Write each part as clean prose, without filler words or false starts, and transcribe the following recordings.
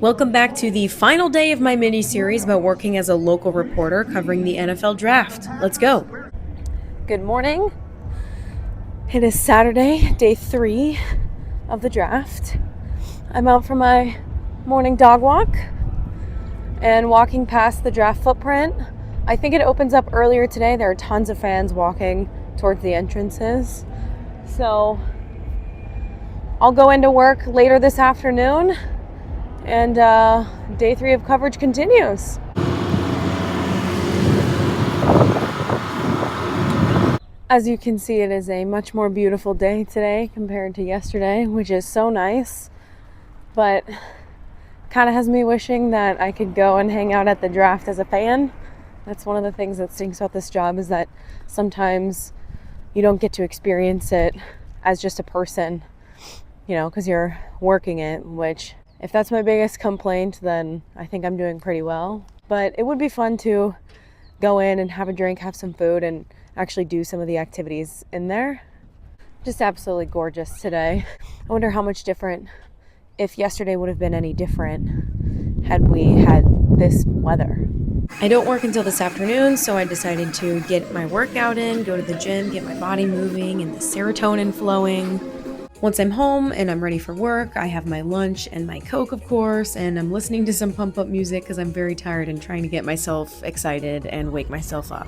Welcome back to the final day of my mini-series about working as a local reporter covering the NFL Draft. Let's go. Good morning. It is Saturday, day 3 of the draft. I'm out for my morning dog walk and walking past the draft footprint. I think it opens up earlier today. There are tons of fans walking towards the entrances. So I'll go into work later this afternoon. And day 3 of coverage continues. As you can see, it is a much more beautiful day today compared to yesterday, which is so nice. But kind of has me wishing that I could go and hang out at the draft as a fan. That's one of the things that stinks about this job, is that sometimes you don't get to experience it as just a person, because you're working it, which, if that's my biggest complaint, then I think I'm doing pretty well. But it would be fun to go in and have a drink, have some food, and actually do some of the activities in there. Just absolutely gorgeous today. I wonder how much different, if yesterday would have been any different had we had this weather. I don't work until this afternoon, so I decided to get my workout in, go to the gym, get my body moving and the serotonin flowing. Once I'm home and I'm ready for work, I have my lunch and my Coke, of course, and I'm listening to some pump-up music because I'm very tired and trying to get myself excited and wake myself up.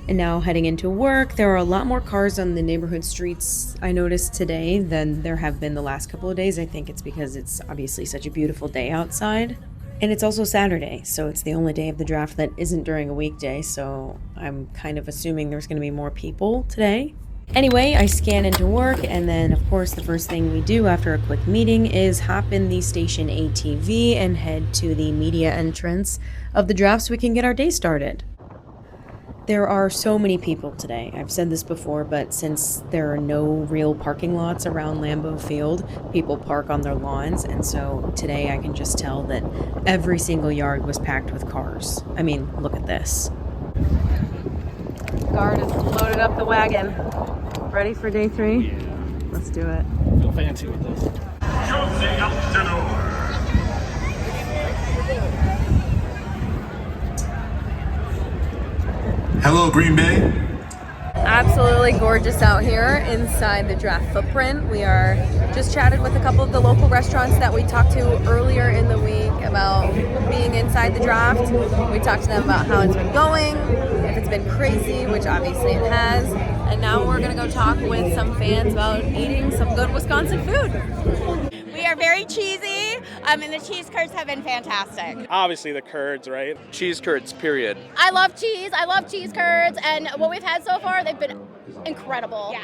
And now heading into work, there are a lot more cars on the neighborhood streets I noticed today than there have been the last couple of days. I think it's because it's obviously such a beautiful day outside. And it's also Saturday, so it's the only day of the draft that isn't during a weekday, so I'm kind of assuming there's going to be more people today. Anyway, I scan into work, and then, of course, the first thing we do after a quick meeting is hop in the station ATV and head to the media entrance of the draft so we can get our day started. There are so many people today. I've said this before, but since there are no real parking lots around Lambeau Field, people park on their lawns, and so today I can just tell that every single yard was packed with cars. I mean, look at this. Guard has loaded up the wagon. Ready for day 3? Yeah. Let's do it. Feel fancy with this. Hello, Green Bay. Absolutely gorgeous out here inside the draft footprint. We are just chatted with a couple of the local restaurants that we talked to earlier in the week about being inside the draft. We talked to them about how it's been going, if it's been crazy, which obviously it has. And now we're going to go talk with some fans about eating some good Wisconsin food. We are very cheesy, and the cheese curds have been fantastic. Obviously the curds, right? Cheese curds, period. I love cheese. I love cheese curds, and what we've had so far, they've been incredible. Yeah.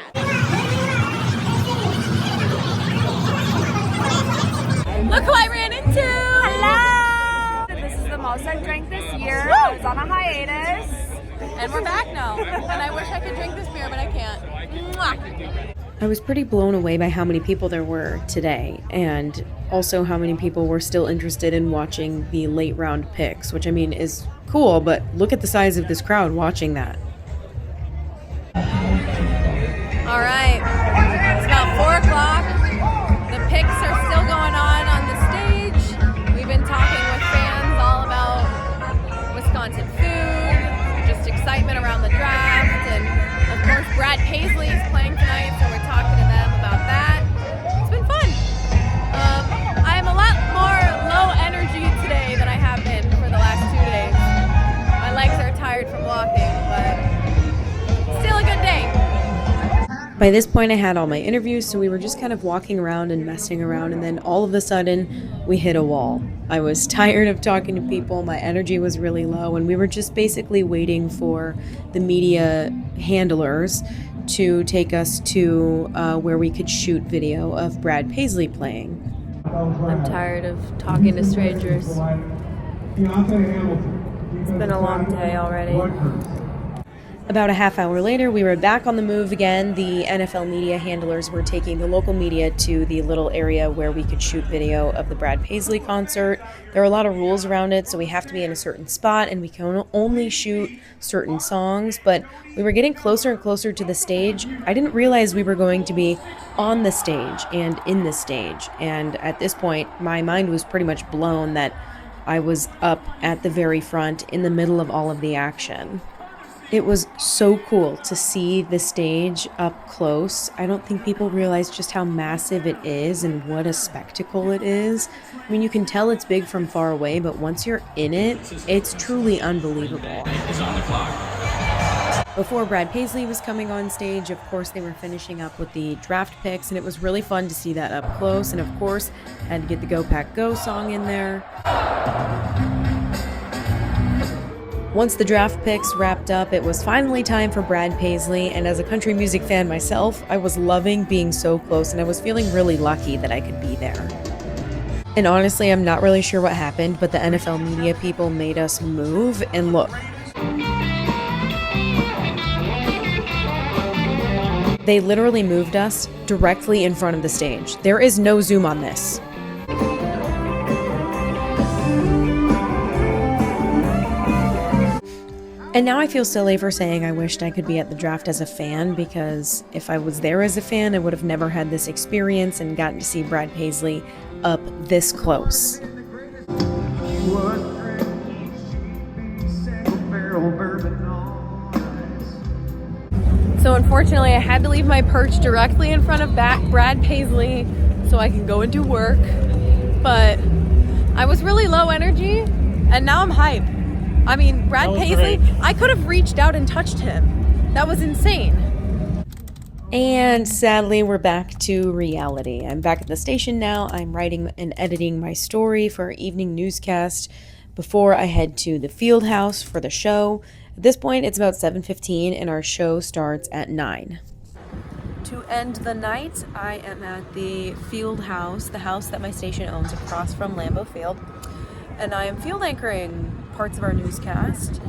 Look who I ran into! Hello! This is the most I've drank this year. I was on a hiatus. And we're back now. And I wish I could drink this beer, but I can't. Mwah. I was pretty blown away by how many people there were today, and also how many people were still interested in watching the late round picks, which I mean is cool, but look at the size of this crowd watching that. All right, it's about 4 o'clock. The picks are still going on the stage. We've been talking with fans all about Wisconsin food, just excitement around the draft, and of course Brad Paisley is playing tonight, so we're talking to them about that. It's been fun. I am a lot more low energy today than I have been for the last 2 days. My legs are tired from walking, but still a good day. By this point I had all my interviews, so we were just kind of walking around and messing around, and then all of a sudden we hit a wall. I was tired of talking to people, my energy was really low, and we were just basically waiting for the media handlers to take us to where we could shoot video of Brad Paisley playing. I'm tired of talking to strangers. It's been a long day already. About a half hour later, we were back on the move again. The NFL media handlers were taking the local media to the little area where we could shoot video of the Brad Paisley concert. There are a lot of rules around it, so we have to be in a certain spot and we can only shoot certain songs, but we were getting closer and closer to the stage. I didn't realize we were going to be on the stage and in the stage, and at this point, my mind was pretty much blown that I was up at the very front in the middle of all of the action. It was so cool to see the stage up close. I don't think people realize just how massive it is and what a spectacle it is. I mean, you can tell it's big from far away, but once you're in it, it's truly unbelievable. Before Brad Paisley was coming on stage, of course, they were finishing up with the draft picks, and it was really fun to see that up close. And of course, had to get the Go Pack Go song in there. Once the draft picks wrapped up, it was finally time for Brad Paisley, and as a country music fan myself, I was loving being so close, and I was feeling really lucky that I could be there. And honestly, I'm not really sure what happened, but the NFL media people made us move, and look. They literally moved us directly in front of the stage. There is no zoom on this. And now I feel silly for saying I wished I could be at the draft as a fan, because if I was there as a fan, I would have never had this experience and gotten to see Brad Paisley up this close. So unfortunately, I had to leave my perch directly in front of Brad Paisley so I can go and do work. But I was really low energy, and now I'm hyped. I mean, Brad Paisley, great. I could have reached out and touched him. That was insane. And sadly, we're back to reality. I'm back at the station now. I'm writing and editing my story for our evening newscast before I head to the field house for the show. At this point, it's about 7:15 and our show starts at 9. To end the night, I am at the field house, the house that my station owns across from Lambeau Field. And I am field anchoring parts of our newscast.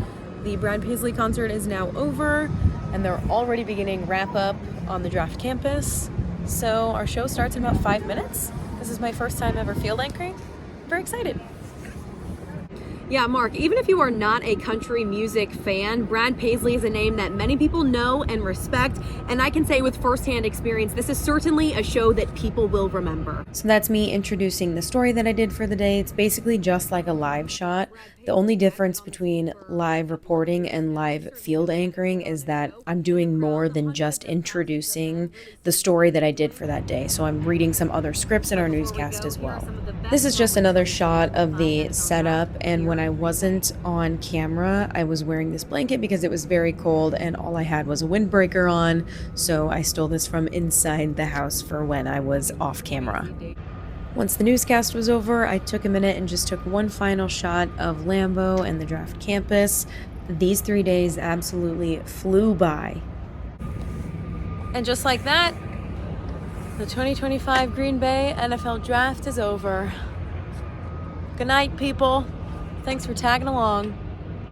The Brad Paisley concert is now over, and they're already beginning wrap up on the draft campus. So our show starts in about 5 minutes. This is my first time ever field anchoring. I'm very excited. Yeah, Mark, even if you are not a country music fan, Brad Paisley is a name that many people know and respect, and I can say with firsthand experience, this is certainly a show that people will remember. So that's me introducing the story that I did for the day. It's basically just like a live shot. The only difference between live reporting and live field anchoring is that I'm doing more than just introducing the story that I did for that day. So I'm reading some other scripts in our newscast as well. This is just another shot of the setup, and when I wasn't on camera, I was wearing this blanket because it was very cold and all I had was a windbreaker on, so I stole this from inside the house for when I was off camera. Once the newscast was over, I took a minute and just took one final shot of Lambeau and the draft campus. These 3 days absolutely flew by. And just like that, the 2025 Green Bay NFL Draft is over. Good night, people. Thanks for tagging along.